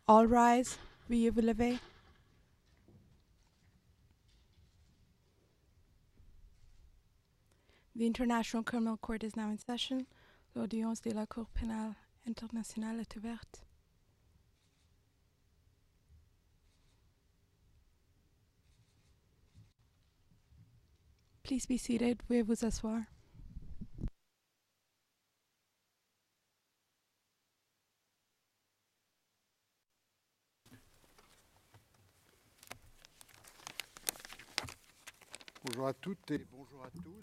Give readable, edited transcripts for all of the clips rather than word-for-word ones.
All rise. Veuillez vous lever. The International Criminal Court is now in session. L'audience de la Cour pénale internationale est ouverte. Please be seated. Veuillez vous asseoir.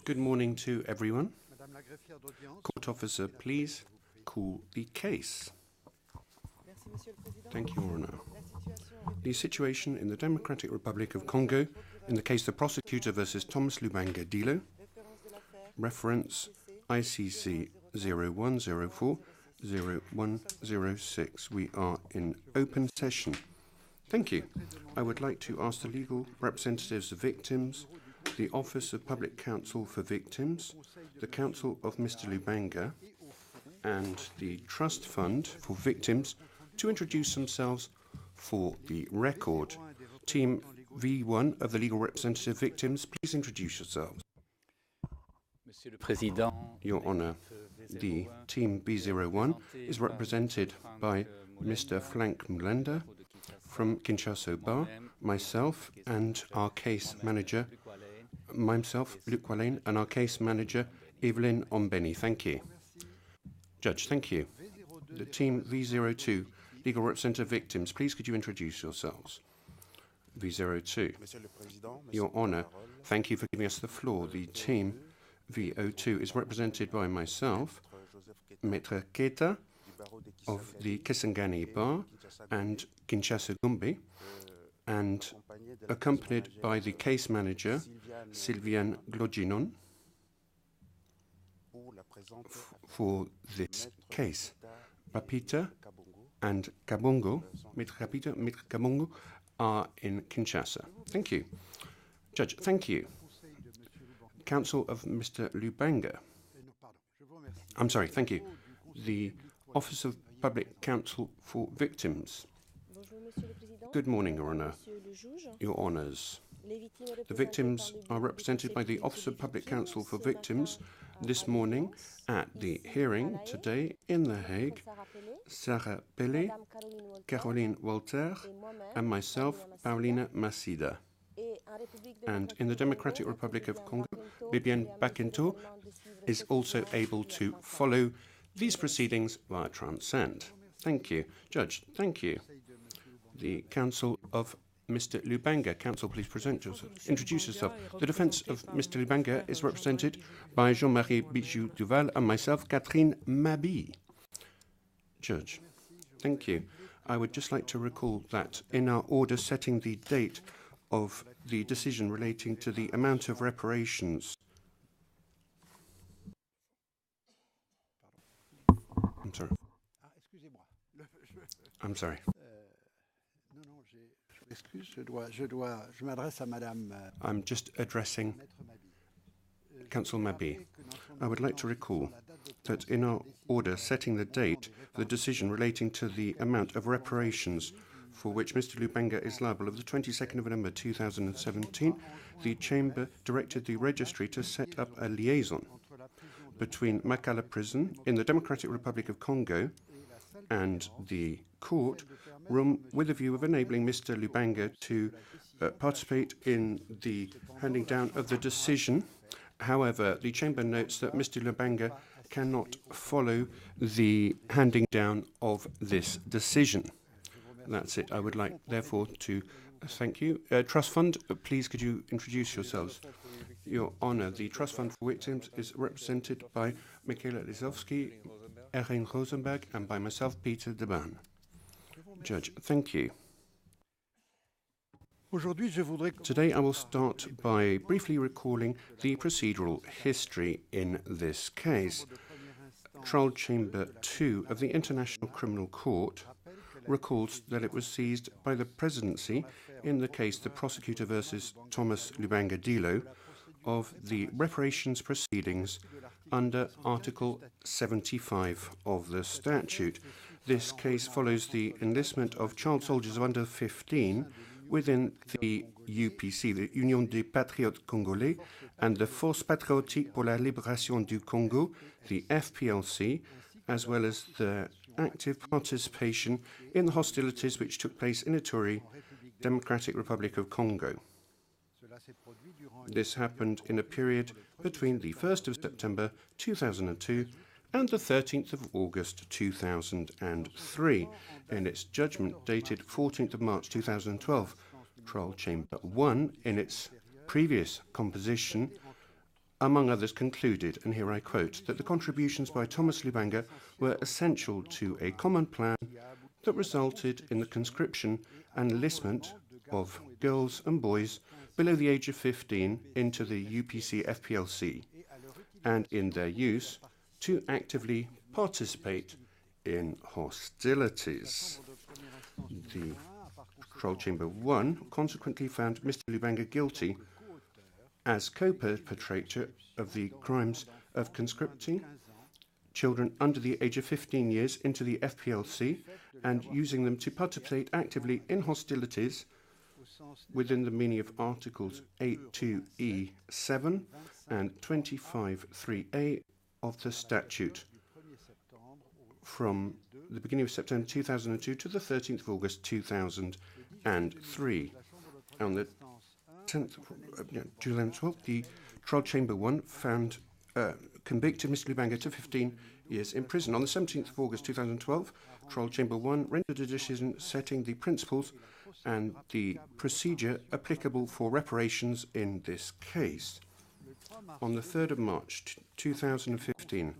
Good morning to everyone. Court officer, please call the case. Thank you, Your Honor. The situation in the Democratic Republic of Congo in the case the Prosecutor versus Thomas Lubanga Dyilo, reference ICC 0104-0106. We are in open session. Thank you. I would like to ask the legal representatives of victims, the Office of Public Counsel for Victims, the Counsel of Mr Lubanga, and the Trust Fund for Victims to introduce themselves for the record. Team V1 of the legal representative victims, please introduce yourselves. Your Honour, the Team B01 is represented by Mr Frank Mulenda from Kinshasa Bar, myself and our case manager, myself, Luc Wallane, and our case manager, Evelyn Ombeni. Thank you. Judge, thank you. The Team V02, legal representative victims, please could you introduce yourselves? V02. Your Honour, thank you for giving us the floor. The Team V02 is represented by myself, Maître Keita of the Kisangani Bar and Kinshasa Gumbi, and accompanied by the case manager, Sylviane Gloginon, for this case. Rapita and Kabongo, Maître Rapita, Maître Kabongo, are in Kinshasa. Thank you. Judge, thank you. Counsel of Mr Lubanga. I'm sorry, thank you. The Office of Public Counsel for Victims. Good morning, Your Honour. Your Honours. The victims are represented by the Office of Public Counsel for Victims this morning at the hearing today in The Hague. Sarah Pelé, Caroline Walter, and myself, Paulina Masida. And in the Democratic Republic of Congo, Bibiane Bakinto is also able to follow these proceedings via Transcend. Thank you. Judge, thank you. The Counsel of Mr Lubanga. Counsel, please present yourself. Introduce yourself. The defence of Mr Lubanga is represented by Jean-Marie Bijou-Duval and myself, Catherine Mabi. Judge, thank you. I would just like to recall that in our order setting the date of the decision relating to the amount of reparations. I'm sorry. I'm sorry. I'm just addressing Counsel Mabi. I would like to recall that in our order setting the date for the decision relating to the amount of reparations for which Mr Lubanga is liable of the 22nd of November 2017, the Chamber directed the Registry to set up a liaison between Makala Prison in the Democratic Republic of Congo and the court room with a view of enabling Mr Lubanga to participate in the handing down of the decision. However, the Chamber notes that Mr Lubanga cannot follow the handing down of this decision. That's it. I would like, therefore, to thank you. Trust Fund, please could you introduce yourselves? Your Honour, the Trust Fund for Victims is represented by Michaela Lizowski, Erin Rosenberg, and by myself, Peter Deban. Judge, thank you. Today I will start by briefly recalling the procedural history in this case. Trial Chamber 2 of the International Criminal Court recalls that it was seized by the Presidency in the case the Prosecutor versus Thomas Lubanga Dyilo of the reparations proceedings under Article 75 of the statute. This case follows the enlistment of child soldiers of under 15 within the UPC, the Union des Patriotes Congolais, and the Force Patriotique pour la Libération du Congo, the FPLC, as well as the active participation in the hostilities which took place in Ituri, Democratic Republic of Congo. This happened in a period between the 1st of September 2002 and the 13th of August 2003. In its judgment dated 14th of March 2012, Trial Chamber 1, in its previous composition, among others, concluded, and here I quote, that the contributions by Thomas Lubanga were essential to a common plan that resulted in the conscription and enlistment of girls and boys below the age of 15 into the UPC FPLC, and in their use to actively participate in hostilities. The Trial Chamber 1 consequently found Mr Lubanga guilty as co-perpetrator of the crimes of conscripting children under the age of 15 years into the FPLC and using them to participate actively in hostilities within the meaning of Articles 82E7 and 25.3a of the statute from the beginning of September 2002 to the 13th of August 2003. On the 10th of July 12th, the Trial Chamber 1 found convicted Mr Lubanga to 15 years in prison. On the 17th of August 2012, Trial Chamber 1 rendered a decision setting the principles and the procedure applicable for reparations in this case. On the 3rd of March 2015,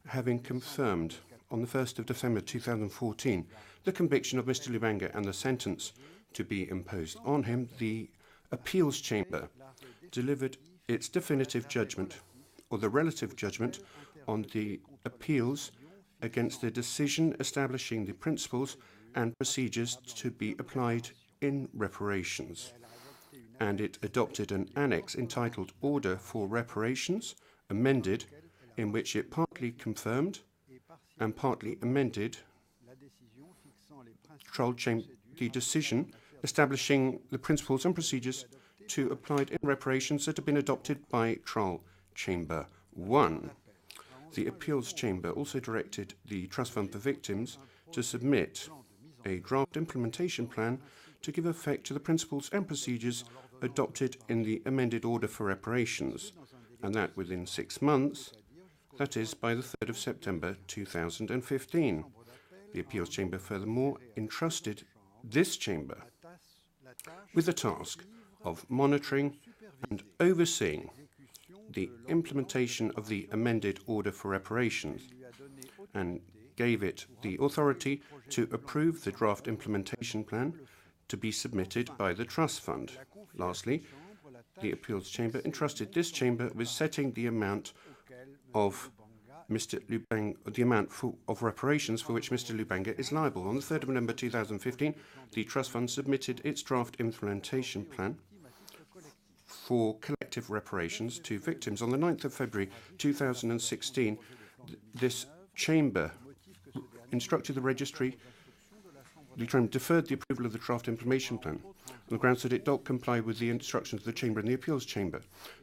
having confirmed on the 1st of December 2014 the conviction of Mr Lubanga and the sentence to be imposed on him, the Appeals Chamber delivered its definitive judgment, or the relative judgment, on the appeals against the decision establishing the principles and procedures to be applied in reparations. And it adopted an annex entitled Order for Reparations, amended, in which it partly confirmed and partly amended the decision establishing the principles and procedures to applied in reparations that have been adopted by Trial Chamber 1. The Appeals Chamber also directed the Trust Fund for Victims to submit a draft implementation plan to give effect to the principles and procedures adopted in the amended Order for Reparations, and that within 6 months, that is, by the 3rd of September 2015. The Appeals Chamber furthermore entrusted this chamber with the task of monitoring and overseeing the implementation of the amended Order for Reparations, and gave it the authority to approve the draft implementation plan to be submitted by the Trust Fund. Lastly, the Appeals Chamber entrusted this chamber with setting the amount of Mr Lubanga, the amount of reparations for which Mr Lubanga is liable. On the 3rd of November 2015, the Trust Fund submitted its draft implementation plan for collective reparations to victims. On the 9th of February 2016, this chamber instructed the registry, deferred the approval of the draft implementation plan on the grounds that it don't comply with the instructions of the Chamber and the Appeals Chamber.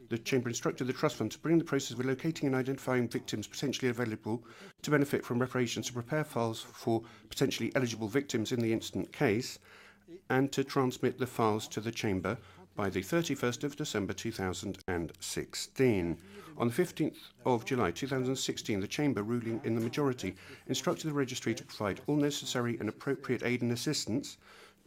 The Chamber instructed the Trust Fund to bring the process of locating and identifying victims potentially available to benefit from reparations, to prepare files for potentially eligible victims in the instant case, and to transmit the files to the Chamber by the 31st of December 2016. On the 15th of July 2016, the Chamber, ruling in the majority, instructed the Registry to provide all necessary and appropriate aid and assistance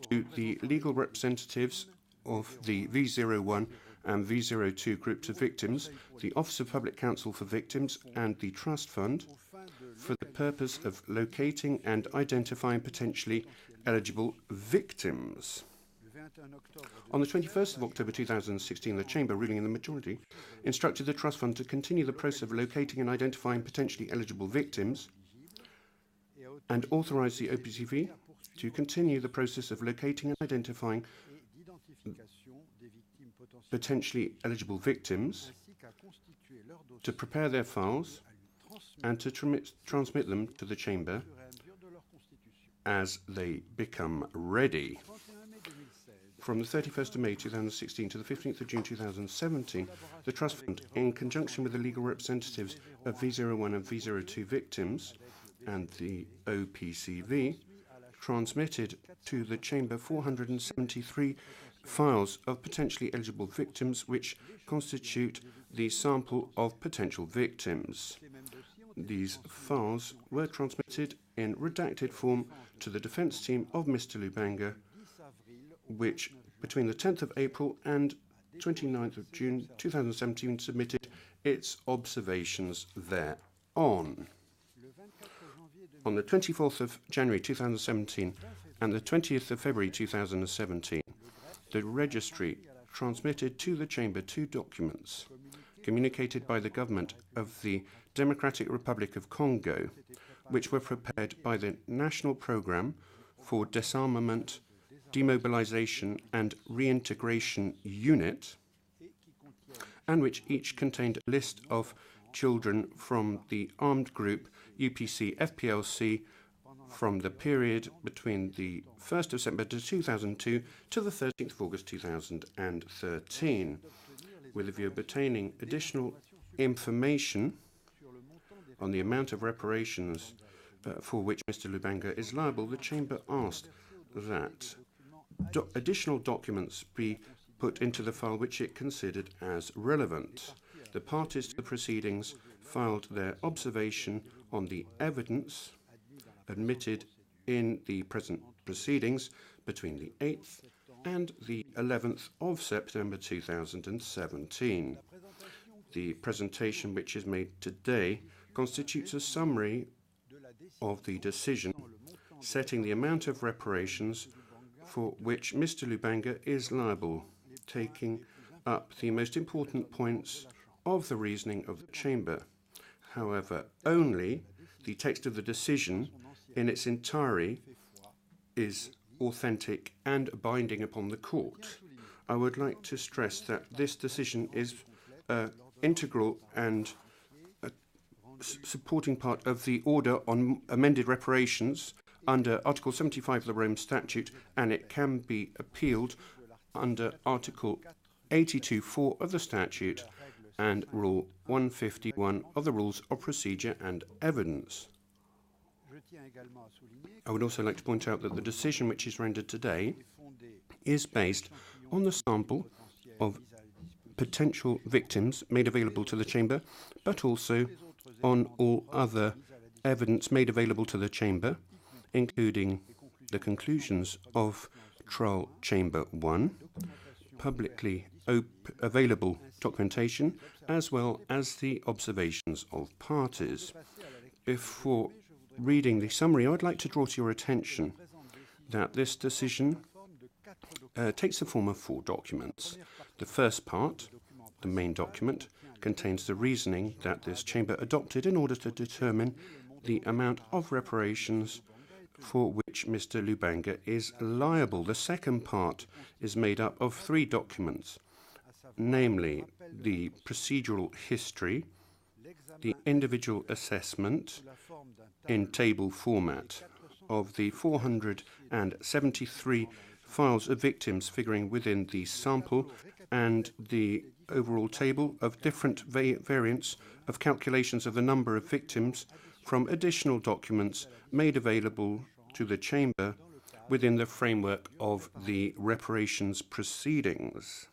to the legal representatives of the V01 and V02 groups of victims, the Office of Public Counsel for Victims, and the Trust Fund for the purpose of locating and identifying potentially eligible victims. On the 21st of October 2016, the Chamber, ruling in the majority, instructed the Trust Fund to continue the process of locating and identifying potentially eligible victims and authorised the OPCV to continue the process of locating and identifying potentially eligible victims, to prepare their files and to transmit them to the Chamber as they become ready. From the 31st of May 2016 to the 15th of June 2017, the Trust Fund, in conjunction with the legal representatives of V01 and V02 victims and the OPCV, transmitted to the Chamber 473 files of potentially eligible victims, which constitute the sample of potential victims. These files were transmitted in redacted form to the defence team of Mr Lubanga, which between the 10th of April and 29th of June 2017 submitted its observations thereon. On the 24th of January 2017 and the 20th of February 2017, the registry transmitted to the Chamber 2 documents communicated by the government of the Democratic Republic of Congo, which were prepared by the National Programme for Disarmament, Demobilization and Reintegration Unit, and which each contained a list of children from the armed group UPC-FPLC from the period between the 1st of September 2002 to the 13th of August 2013, with a view of obtaining additional information on the amount of reparations for which Mr Lubanga is liable. The Chamber asked that additional documents be put into the file which it considered as relevant. The parties to the proceedings filed their observation on the evidence admitted in the present proceedings between the 8th and the 11th of September 2017. The presentation which is made today constitutes a summary of the decision setting the amount of reparations for which Mr Lubanga is liable, taking up the most important points of the reasoning of the Chamber. However, only the text of the decision in its entirety is authentic and binding upon the court. I would like to stress that this decision is integral and a supporting part of the order on amended reparations under Article 75 of the Rome Statute, and it can be appealed under Article 82(4) of the statute and Rule 151 of the Rules of Procedure and Evidence. I would also like to point out that the decision which is rendered today is based on the sample of potential victims made available to the Chamber, but also on all other evidence made available to the Chamber, including the conclusions of Trial Chamber 1, publicly available documentation, as well as the observations of parties. Before reading the summary, I would like to draw to your attention that this decision takes the form of 4 documents. The first part, the main document, contains the reasoning that this Chamber adopted in order to determine the amount of reparations for which Mr Lubanga is liable. The second part is made up of 3 documents, namely the procedural history, the individual assessment in table format of the 473 files of victims figuring within the sample, and the overall table of different variants of calculations of the number of victims from additional documents made available to the Chamber within the framework of the reparations proceedings.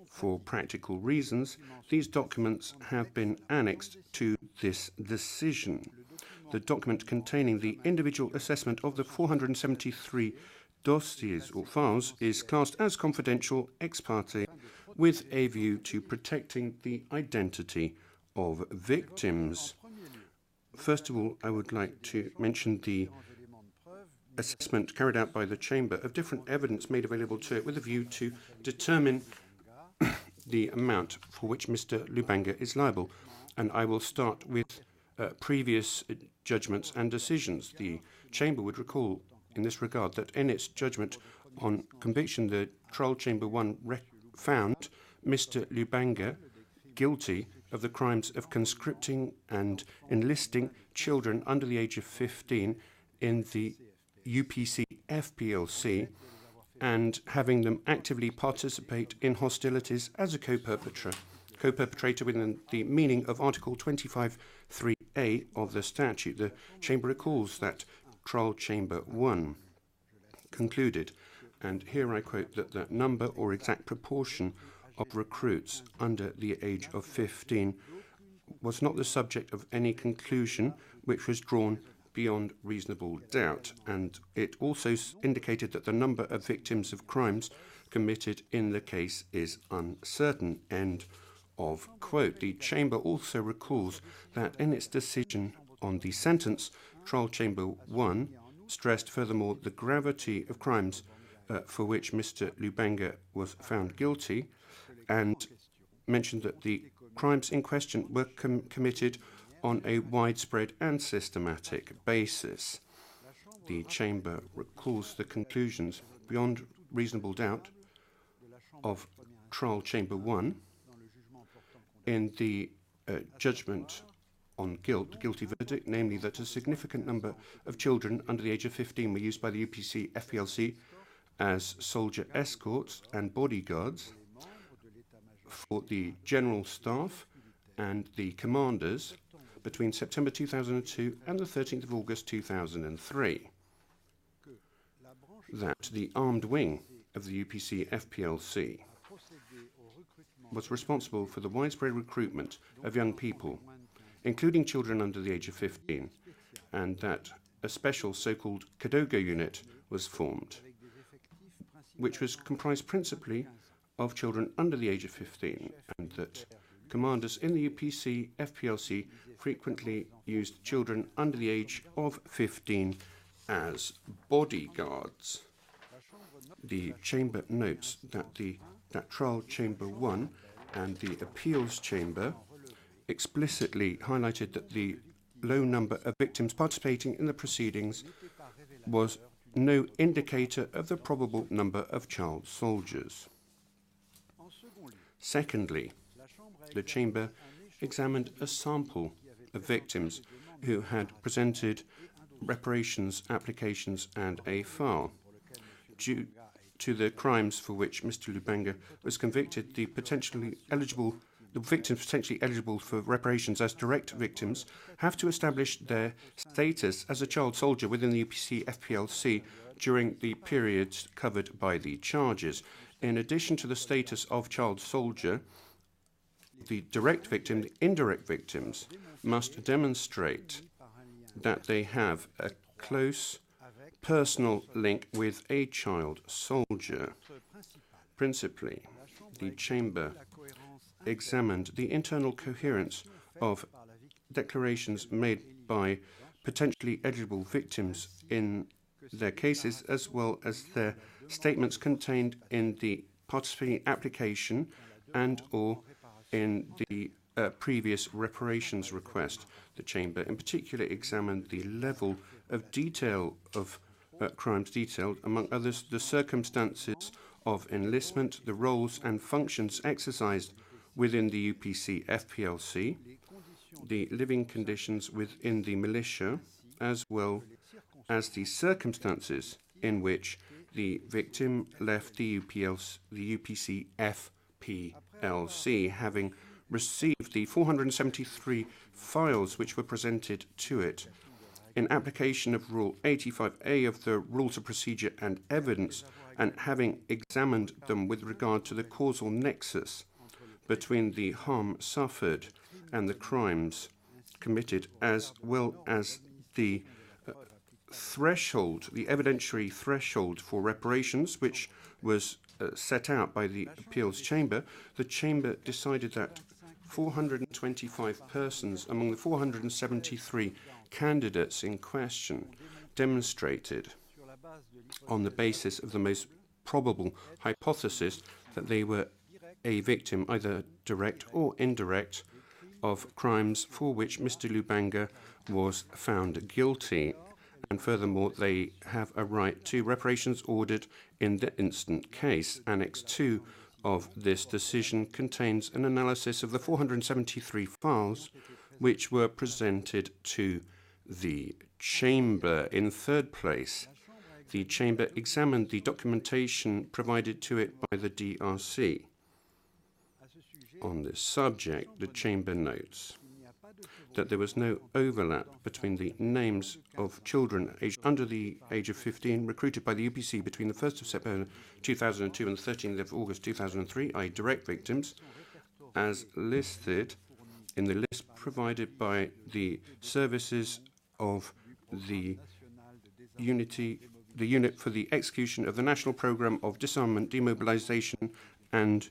For practical reasons, these documents have been annexed to this decision. The document containing the individual assessment of the 473 dossiers or files is classed as confidential ex parte with a view to protecting the identity of victims. First of all, I would like to mention the assessment carried out by the Chamber of different evidence made available to it with a view to determine the amount for which Mr Lubanga is liable. And I will start with previous judgments and decisions. The Chamber would recall in this regard that in its judgment on conviction, the Trial Chamber 1 found Mr Lubanga guilty of the crimes of conscripting and enlisting children under the age of 15 in the UPC FPLC and having them actively participate in hostilities as a co-perpetrator within the meaning of Article 25(3)(a) of the statute. The Chamber recalls that Trial Chamber 1 concluded, and here I quote, that the number or exact proportion of recruits under the age of 15 was not the subject of any conclusion which was drawn beyond reasonable doubt, and it also indicated that the number of victims of crimes committed in the case is uncertain. End of quote. The Chamber also recalls that in its decision on the sentence, Trial Chamber 1 stressed furthermore the gravity of crimes for which Mr Lubanga was found guilty, and mentioned that the crimes in question were committed on a widespread and systematic basis. The Chamber recalls the conclusions beyond reasonable doubt of Trial Chamber 1 in the judgment on guilt, the guilty verdict, namely that a significant number of children under the age of 15 were used by the UPC FPLC as soldier escorts and bodyguards for the general staff and the commanders between September 2002 and the 13th of August 2003. That the armed wing of the UPC FPLC was responsible for the widespread recruitment of young people, including children under the age of 15, and that a special so-called Kadogo unit was formed, which was comprised principally of children under the age of 15, and that commanders in the UPC FPLC frequently used children under the age of 15 as bodyguards. The Chamber notes that Trial Chamber 1 and the Appeals Chamber explicitly highlighted that the low number of victims participating in the proceedings was no indicator of the probable number of child soldiers. Secondly, the Chamber examined a sample of victims who had presented reparations applications and a file. Due to the crimes for which Mr Lubanga was convicted, the victims potentially eligible for reparations as direct victims have to establish their status as a child soldier within the UPC FPLC during the periods covered by the charges. In addition to the status of child soldier, the direct victim, the indirect victims, must demonstrate that they have a close personal link with a child soldier. Principally, the Chamber examined the internal coherence of declarations made by potentially eligible victims in their cases, as well as their statements contained in the participating application and or in the previous reparations request. The Chamber in particular examined the level of detail of crimes detailed, among others, the circumstances of enlistment, the roles and functions exercised within the UPC FPLC, the living conditions within the militia, as well as the circumstances in which the victim left the UPC FPLC, having received the 473 files which were presented to it. In application of Rule 85A of the Rules of Procedure and Evidence, and having examined them with regard to the causal nexus between the harm suffered and the crimes committed, as well as the threshold, the evidentiary threshold for reparations, which was set out by the Appeals Chamber, the Chamber decided that 425 persons among the 473 candidates in question demonstrated, on the basis of the most probable hypothesis, that they were a victim, either direct or indirect, of crimes for which Mr Lubanga was found guilty. And furthermore, they have a right to reparations ordered in the instant case. Annex 2 of this decision contains an analysis of the 473 files which were presented to the Chamber. In third place, The Chamber examined the documentation provided to it by the DRC. On this subject, the Chamber notes that there was no overlap between the names of children aged under the age of 15 recruited by the UPC between the 1st of September 2002 and the 13th of August 2003, i.e. direct victims, as listed in the list provided by the services of the Unit for the Execution of the National Programme of Disarmament, Demobilization and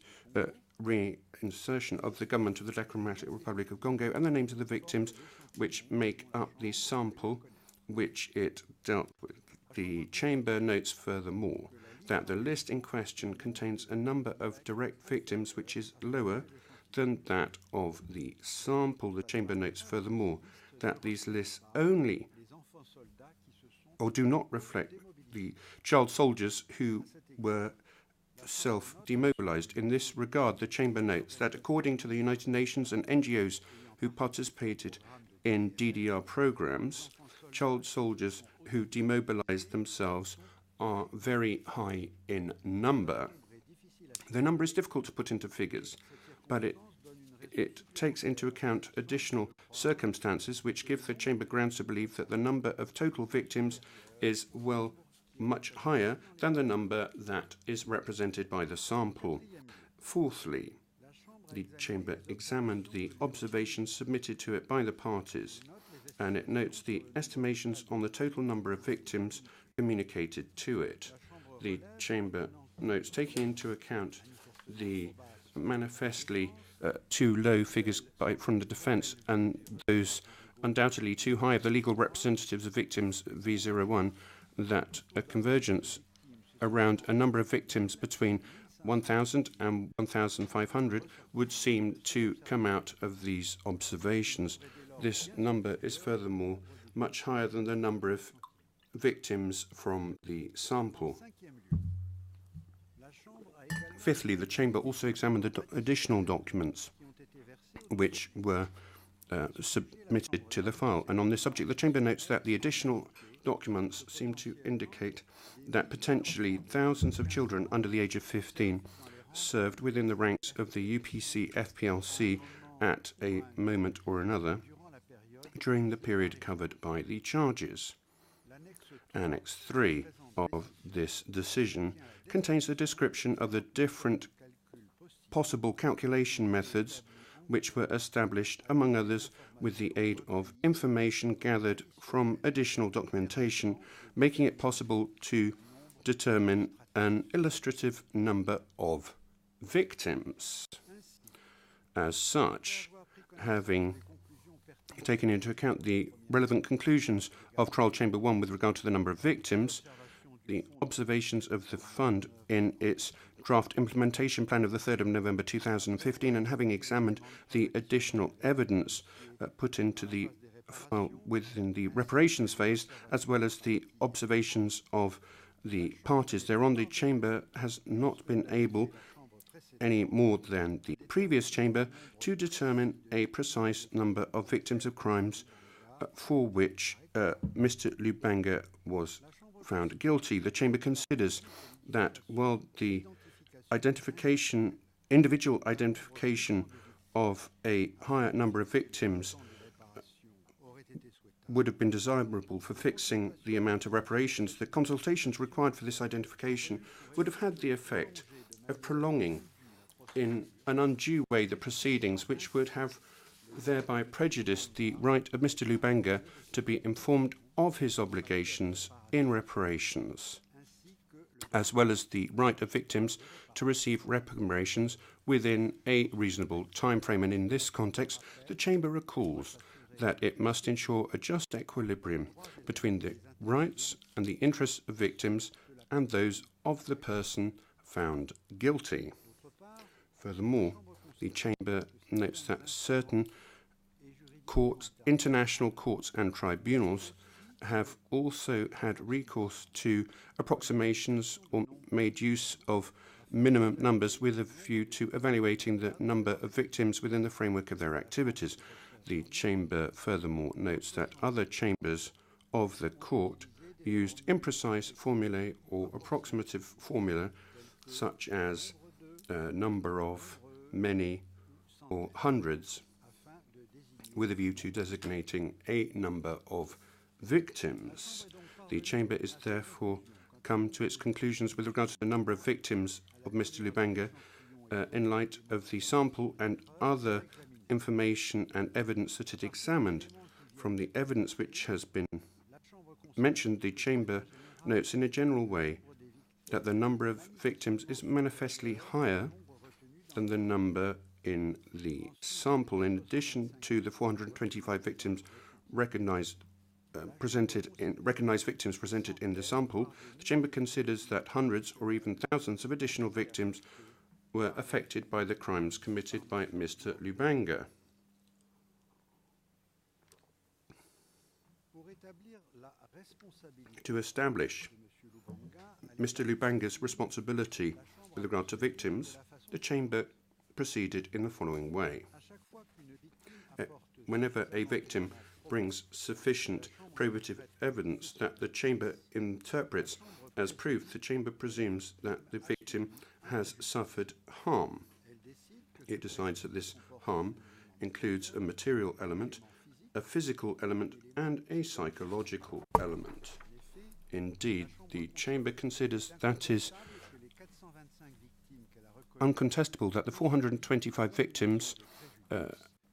Reinsertion of the Government of the Democratic Republic of Congo, and the names of the victims which make up the sample which it dealt with. The Chamber notes furthermore that the list in question contains a number of direct victims which is lower than that of the sample. The Chamber notes furthermore that these lists only or do not reflect the child soldiers who were self-demobilized. In this regard, the Chamber notes that according to the United Nations and NGOs who participated in DDR programs, child soldiers who demobilized themselves are very high in number. The number is difficult to put into figures, but it takes into account additional circumstances which give the Chamber grounds to believe that the number of total victims is, well, much higher than the number that is represented by the sample. Fourthly, the Chamber examined the observations submitted to it by the parties, and it notes the estimations on the total number of victims communicated to it. The Chamber notes, taking into account the manifestly too low figures from the defence and those undoubtedly too high of the legal representatives of victims V01, that a convergence around a number of victims between 1,000 and 1,500 would seem to come out of these observations. This number is furthermore much higher than the number of victims from the sample. Fifthly, the Chamber also examined the additional documents which were submitted to the file. And on this subject, the Chamber notes that the additional documents seem to indicate that potentially thousands of children under the age of 15 served within the ranks of the UPC FPLC at a moment or another during the period covered by the charges. Annex 3 of this decision contains a description of the different possible calculation methods which were established, among others, with the aid of information gathered from additional documentation, making it possible to determine an illustrative number of victims. As such, having taken into account the relevant conclusions of Trial Chamber 1 with regard to the number of victims, the observations of the Fund in its draft implementation plan of the 3rd of November 2015, and having examined the additional evidence put into the file within the reparations phase, as well as the observations of the parties thereon, the Chamber has not been able, any more than the previous Chamber, to determine a precise number of victims of crimes for which Mr Lubanga was found guilty. The Chamber considers that while the individual identification of a higher number of victims would have been desirable for fixing the amount of reparations, the consultations required for this identification would have had the effect of prolonging in an undue way the proceedings, which would have thereby prejudiced the right of Mr Lubanga to be informed of his obligations in reparations, as well as the right of victims to receive reparations within a reasonable time frame. And in this context, the Chamber recalls that it must ensure a just equilibrium between the rights and the interests of victims and those of the person found guilty. Furthermore, the Chamber notes that certain courts, international courts and tribunals have also had recourse to approximations or made use of minimum numbers with a view to evaluating the number of victims within the framework of their activities. The Chamber furthermore notes that other chambers of the court used imprecise formulae or approximative formula such as number of, many, or hundreds, with a view to designating a number of victims. The Chamber is therefore come to its conclusions with regard to the number of victims of Mr Lubanga in light of the sample and other information and evidence that it examined. From the evidence which has been mentioned, the Chamber notes in a general way that the number of victims is manifestly higher than the number in the sample. In addition to the 425 victims recognized victims presented in the sample, the Chamber considers that hundreds or even thousands of additional victims were affected by the crimes committed by Mr Lubanga. To establish Mr Lubanga's responsibility with regard to victims, the Chamber proceeded in the following way. Whenever a victim brings sufficient probative evidence that the Chamber interprets as proof, the Chamber presumes that the victim has suffered harm. It decides that this harm includes a material element, a physical element, and a psychological element. Indeed, the Chamber considers that is uncontestable that the 425 victims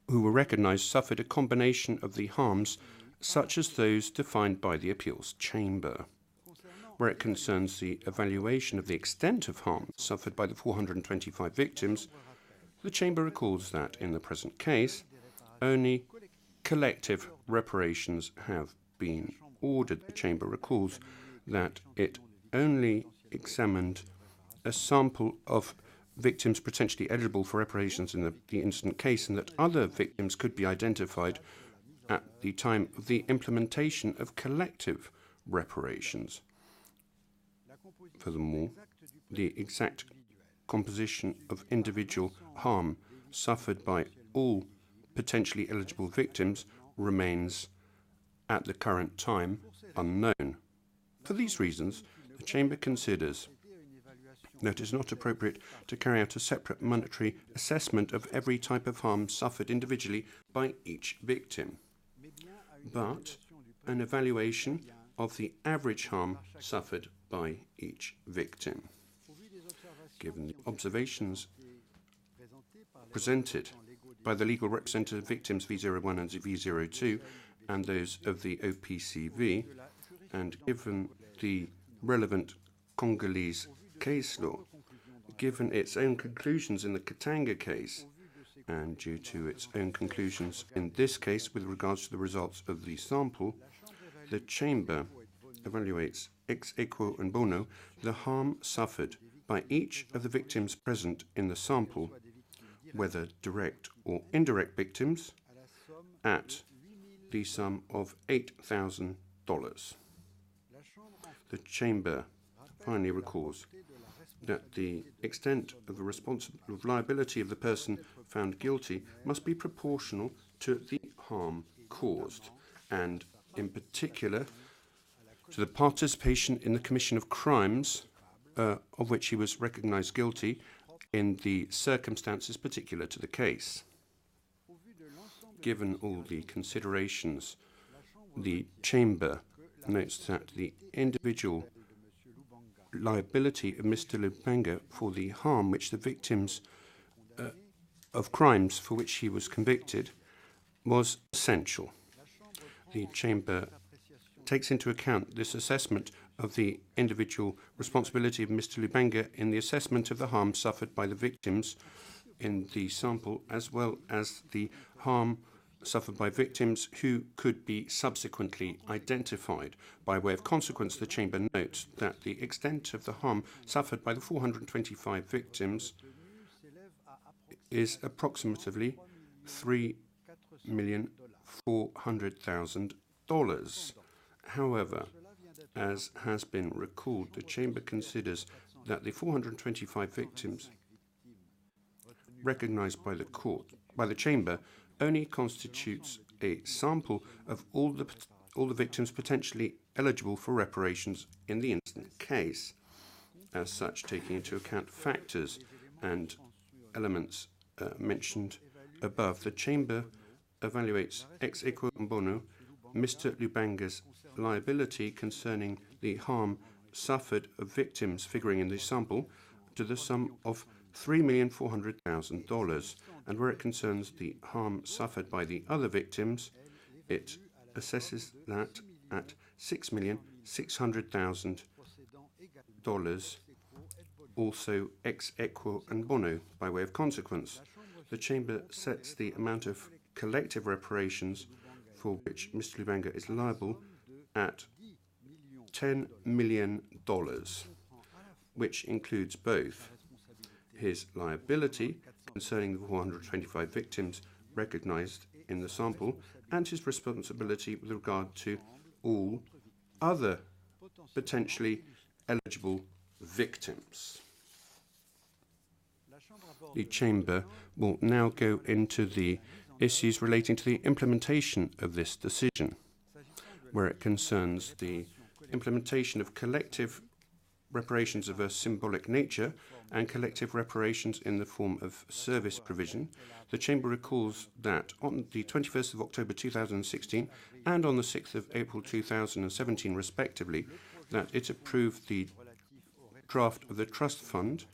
who were recognized suffered a combination of the harms such as those defined by the Appeals Chamber. Where it concerns the evaluation of the extent of harm suffered by the 425 victims, the Chamber recalls that in the present case, only collective reparations have been ordered. The Chamber recalls that it only examined a sample of victims potentially eligible for reparations in the incident case, and that other victims could be identified at the time of the implementation of collective reparations. Furthermore, the exact composition of individual harm suffered by all potentially eligible victims remains at the current time unknown. For these reasons, the Chamber considers that it is not appropriate to carry out a separate monetary assessment of every type of harm suffered individually by each victim, but an evaluation of the average harm suffered by each victim. Given the observations presented by the legal representative victims V01 and V02 and those of the OPCV, and given the relevant Congolese case law, given its own conclusions in the Katanga case, and due to its own conclusions in this case with regards to the results of the sample, the Chamber evaluates ex equo and bono the harm suffered by each of the victims present in the sample, whether direct or indirect victims, at the sum of $8,000. The Chamber finally recalls that the extent of the liability of the person found guilty must be proportional to the harm caused, and in particular to the participation in the commission of crimes of which he was recognized guilty in the circumstances particular to the case. Given all the considerations, the Chamber notes that the individual liability of Mr Lubanga for the harm which the victims of crimes for which he was convicted was essential. The Chamber takes into account this assessment of the individual responsibility of Mr Lubanga in the assessment of the harm suffered by the victims in the sample, as well as the harm suffered by victims who could be subsequently identified. By way of consequence, the Chamber notes that the extent of the harm suffered by the 425 victims is approximately $3,400,000. However, as has been recalled, the Chamber considers that the 425 victims recognized by the Chamber only constitutes a sample of all the victims potentially eligible for reparations in the instant case. As such, taking into account factors and elements mentioned above, the Chamber evaluates ex equo bono Mr Lubanga's liability concerning the harm suffered of victims figuring in the sample to the sum of $3,400,000, and where it concerns the harm suffered by the other victims, it assesses that at $6,600,000, also ex equo and bono by way of consequence. The Chamber sets the amount of collective reparations for which Mr Lubanga is liable at $10 million, which includes both his liability concerning the 425 victims recognized in the sample and his responsibility with regard to all other potentially eligible victims. The Chamber will now go into the issues relating to the implementation of this decision, where it concerns the implementation of collective reparations of a symbolic nature and collective reparations in the form of service provision. The Chamber recalls that on the 21st of October 2016 and on the 6th of April 2017 respectively, that it approved the draft of the Trust Fund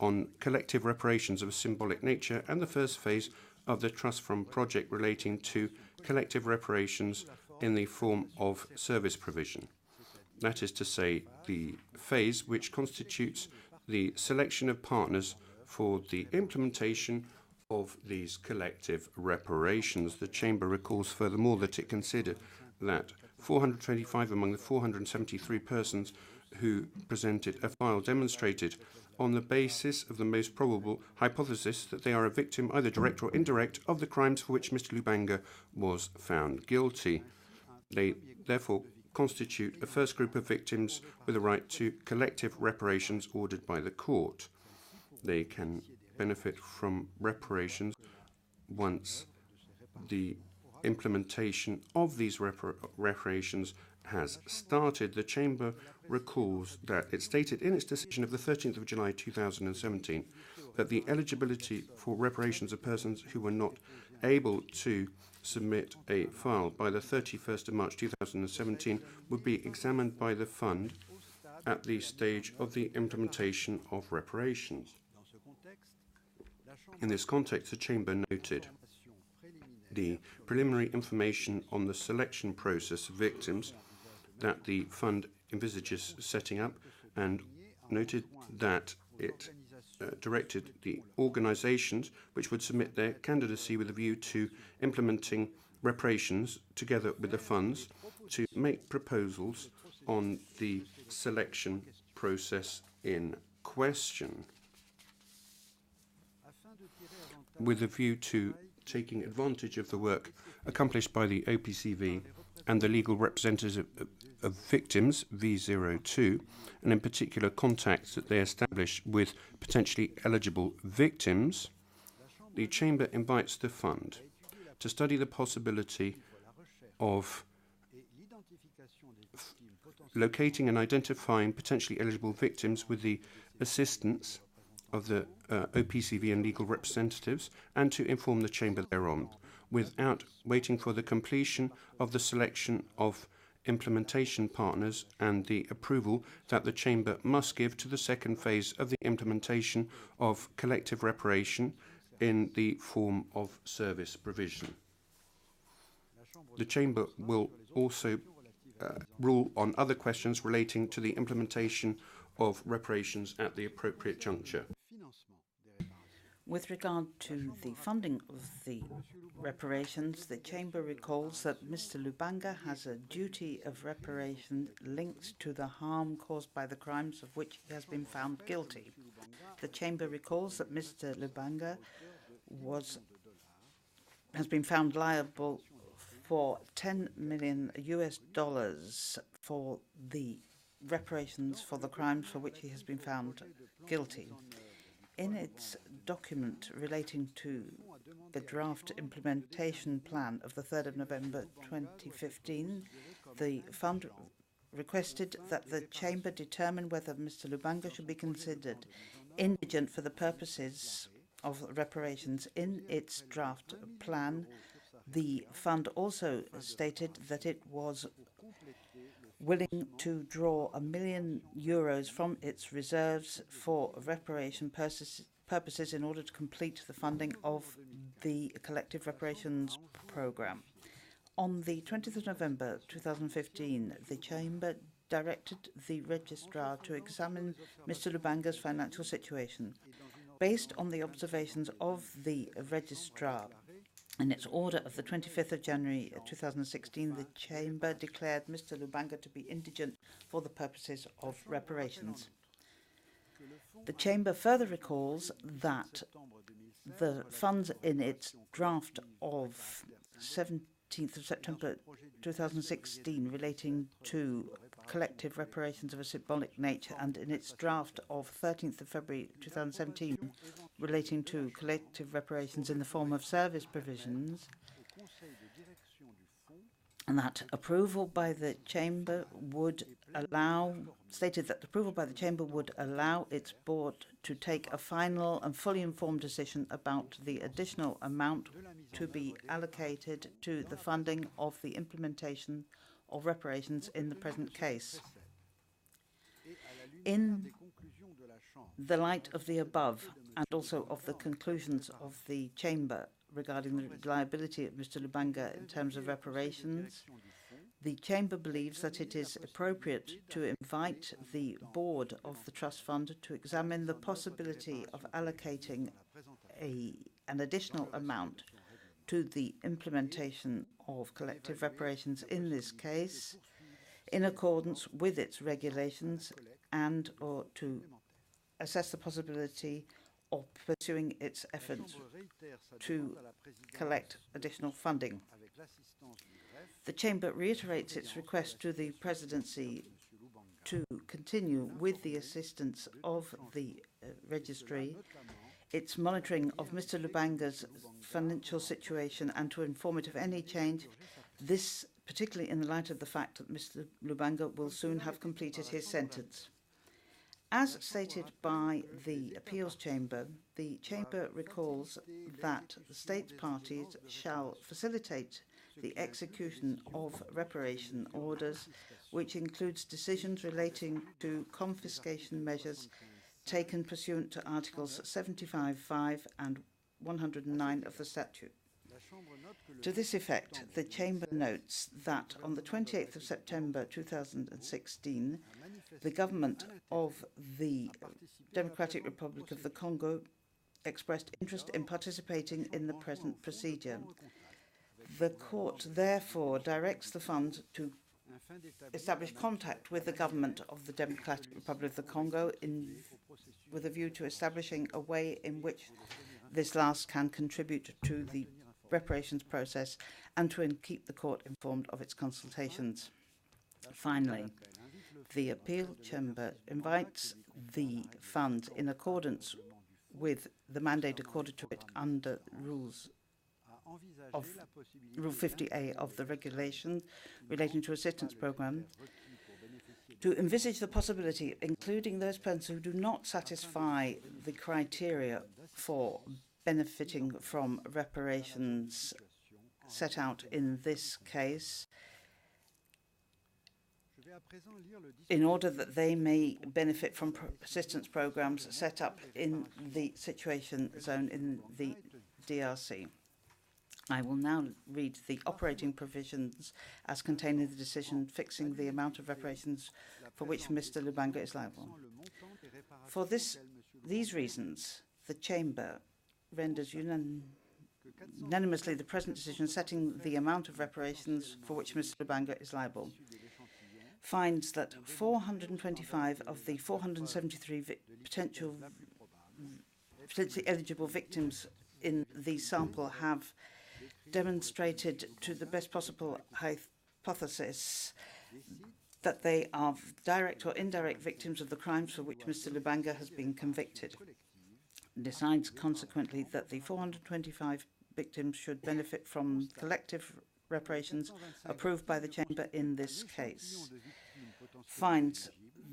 on collective reparations of a symbolic nature and the first phase of the Trust Fund project relating to collective reparations in the form of service provision. That is to say, the phase which constitutes the selection of partners for the implementation of these collective reparations. The Chamber recalls furthermore that it considered that 425 among the 473 persons who presented a file demonstrated on the basis of the most probable hypothesis that they are a victim, either direct or indirect, of the crimes for which Mr Lubanga was found guilty. They therefore constitute a first group of victims with a right to collective reparations ordered by the court. They can benefit from reparations once the implementation of these reparations has started. The Chamber recalls that it stated in its decision of the 13th of July 2017 that the eligibility for reparations of persons who were not able to submit a file by the 31st of March 2017 would be examined by the Fund at the stage of the implementation of reparations. In this context, the Chamber noted the preliminary information on the selection process of victims that the Fund envisages setting up, and noted that it directed the organizations which would submit their candidacy with a view to implementing reparations together with the funds to make proposals on the selection process in question, with a view to taking advantage of the work accomplished by the OPCV and the legal representatives of victims, V02, and in particular contacts that they establish with potentially eligible victims. The Chamber invites the Fund to study the possibility of locating and identifying potentially eligible victims with the assistance of the OPCV and legal representatives, and to inform the Chamber thereon, without waiting for the completion of the selection of implementation partners and the approval that the Chamber must give to the second phase of the implementation of collective reparation in the form of service provision. The Chamber will also rule on other questions relating to the implementation of reparations at the appropriate juncture. With regard to the funding of the reparations, the Chamber recalls that Mr Lubanga has a duty of reparation linked to the harm caused by the crimes of which he has been found guilty. The Chamber recalls that Mr Lubanga has been found liable for $10 million for the reparations for the crimes for which he has been found guilty. In its document relating to the draft implementation plan of the 3rd of November 2015, the Fund requested that the Chamber determine whether Mr Lubanga should be considered indigent for the purposes of reparations. In its draft plan, the fund also stated that it was willing to draw €1 million from its reserves for reparation purposes in order to complete the funding of the collective reparations program. On the 20th of November 2015, the Chamber directed the Registrar to examine Mr Lubanga's financial situation. Based on the observations of the Registrar, in its order of the 25th of January 2016, the Chamber declared Mr Lubanga to be indigent for the purposes of reparations. The Chamber further recalls that the funds in its draft of 17th of September 2016 relating to collective reparations of a symbolic nature, and in its draft of 13th of February 2017 relating to collective reparations in the form of service provisions, and that approval by the Chamber would allow, stated that approval by the Chamber would allow its board to take a final and fully informed decision about the additional amount to be allocated to the funding of the implementation of reparations in the present case. In the light of the above, and also of the conclusions of the Chamber regarding the liability of Mr Lubanga in terms of reparations, the Chamber believes that it is appropriate to invite the board of the Trust Fund to examine the possibility of allocating an additional amount to the implementation of collective reparations in this case, in accordance with its regulations, and or to assess the possibility of pursuing its efforts to collect additional funding. The Chamber reiterates its request to the Presidency to continue with the assistance of the Registry, its monitoring of Mr Lubanga's financial situation, and to inform it of any change, this particularly in the light of the fact that Mr Lubanga will soon have completed his sentence. As stated by the Appeals Chamber, the Chamber recalls that the state parties shall facilitate the execution of reparation orders, which includes decisions relating to confiscation measures taken pursuant to Articles 75(5) and 109 of the statute. To this effect, the Chamber notes that on the 28th of September 2016, the government of the Democratic Republic of the Congo expressed interest in participating in the present procedure. The Court therefore directs the Fund to establish contact with the government of the Democratic Republic of the Congo with a view to establishing a way in which this last can contribute to the reparations process and to keep the Court informed of its consultations. Finally, the Appeal Chamber invites the Fund, in accordance with the mandate accorded to it under Rule 50A of the regulation relating to assistance programme, to envisage the possibility of including those persons who do not satisfy the criteria for benefiting from reparations set out in this case, in order that they may benefit from assistance programs set up in the situation zone in the DRC. I will now read the operating provisions as contained in the decision fixing the amount of reparations for which Mr Lubanga is liable. For these reasons, the Chamber renders unanimously the present decision setting the amount of reparations for which Mr Lubanga is liable, finds that 425 of the 473 potentially eligible victims in the sample have demonstrated to the best possible hypothesis that they are direct or indirect victims of the crimes for which Mr Lubanga has been convicted. Decides consequently that the 425 victims should benefit from collective reparations approved by the Chamber in this case. finds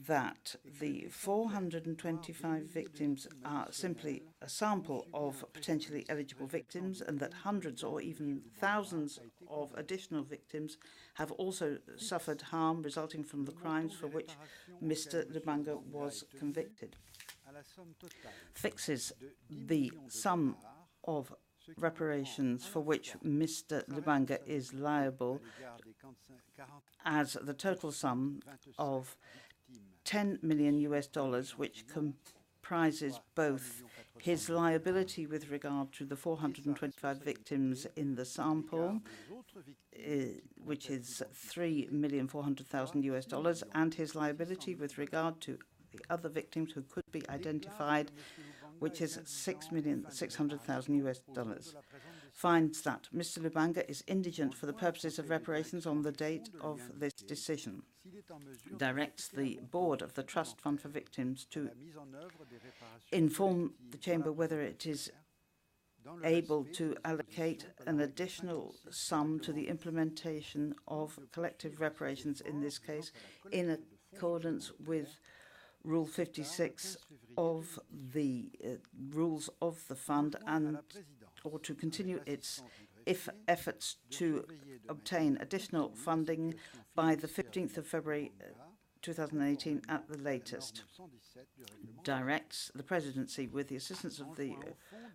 that the 425 victims are simply a sample of potentially eligible victims, and that hundreds or even thousands of additional victims have also suffered harm resulting from the crimes for which Mr Lubanga was convicted. Fixes the sum of reparations for which Mr Lubanga is liable as the total sum of $10 million, which comprises both his liability with regard to the 425 victims in the sample, which is $3,400,000, and his liability with regard to the other victims who could be identified, which is $6,600,000. Finds that Mr Lubanga is indigent for the purposes of reparations on the date of this decision. Directs the board of the Trust Fund for Victims to inform the Chamber whether it is able to allocate an additional sum to the implementation of collective reparations in this case in accordance with Rule 56 of the rules of the fund, and or to continue its efforts to obtain additional funding by the 15th of February 2018 at the latest. Directs the Presidency, with the assistance of the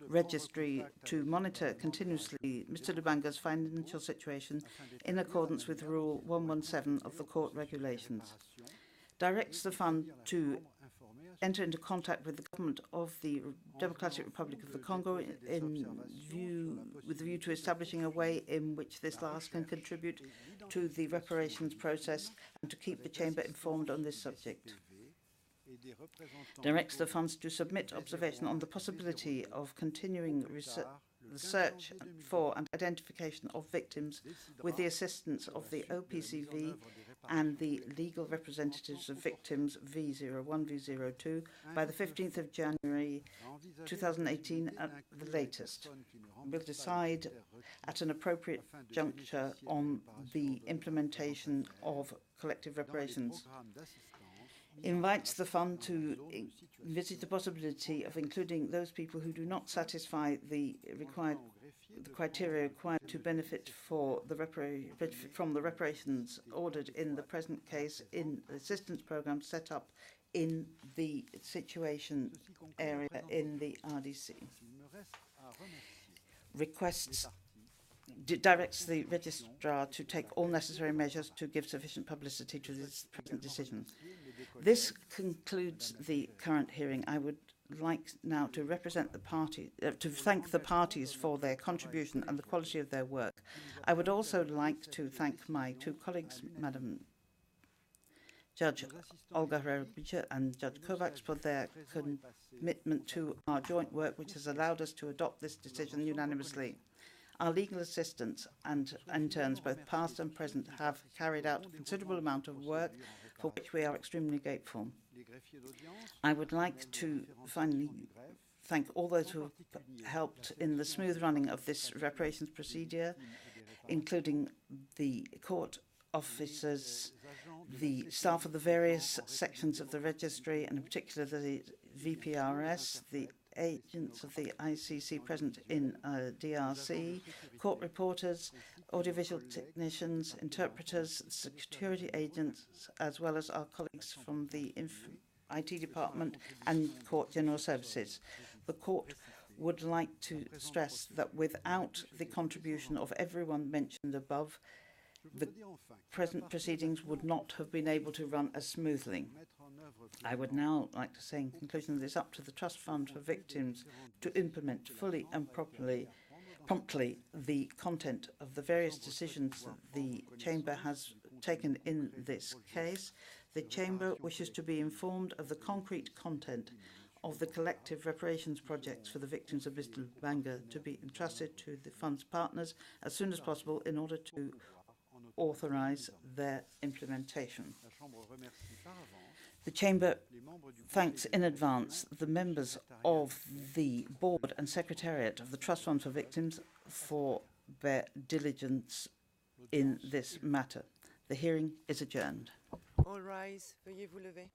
Registry, to monitor continuously Mr Lubanga's financial situation in accordance with Rule 117 of the Court Regulations. Directs the Fund to enter into contact with the government of the Democratic Republic of the Congo with the view to establishing a way in which this last can contribute to the reparations process, and to keep the Chamber informed on this subject. Directs the funds to submit observation on the possibility of continuing the search for and identification of victims with the assistance of the OPCV and the legal representatives of victims V01, V02 by the 15th of January 2018 at the latest. We'll decide at an appropriate juncture on the implementation of collective reparations. Invites the fund to envisage the possibility of including those people who do not satisfy the criteria required to benefit from the reparations ordered in the present case in the assistance program set up in the situation area in the RDC. Directs the registrar to take all necessary measures to give sufficient publicity to this present decision. This concludes the current hearing. I would like now to represent the party, to thank the parties for their contribution and the quality of their work. I would also like to thank my two colleagues, Madam Judge Olga Herrera and Judge Kovacs, for their commitment to our joint work, which has allowed us to adopt this decision unanimously. Our legal assistants and interns, both past and present, have carried out a considerable amount of work for which we are extremely grateful. I would like to finally thank all those who have helped in the smooth running of this reparations procedure, including the court officers, the staff of the various sections of the registry, and in particular the VPRS, the agents of the ICC present in DRC, court reporters, audiovisual technicians, interpreters, security agents, as well as our colleagues from the IT department and Court General Services. The court would like to stress that without the contribution of everyone mentioned above, the present proceedings would not have been able to run as smoothly. I would now like to say in conclusion that it's up to the Trust Fund for Victims to implement fully and promptly the content of the various decisions that the Chamber has taken in this case. The Chamber wishes to be informed of the concrete content of the collective reparations projects for the victims of Mr Lubanga to be entrusted to the fund's partners as soon as possible in order to authorize their implementation. The Chamber thanks in advance the members of the Board and Secretariat of the Trust Fund for Victims for their diligence in this matter. The hearing is adjourned. All rise, veuillez vous lever.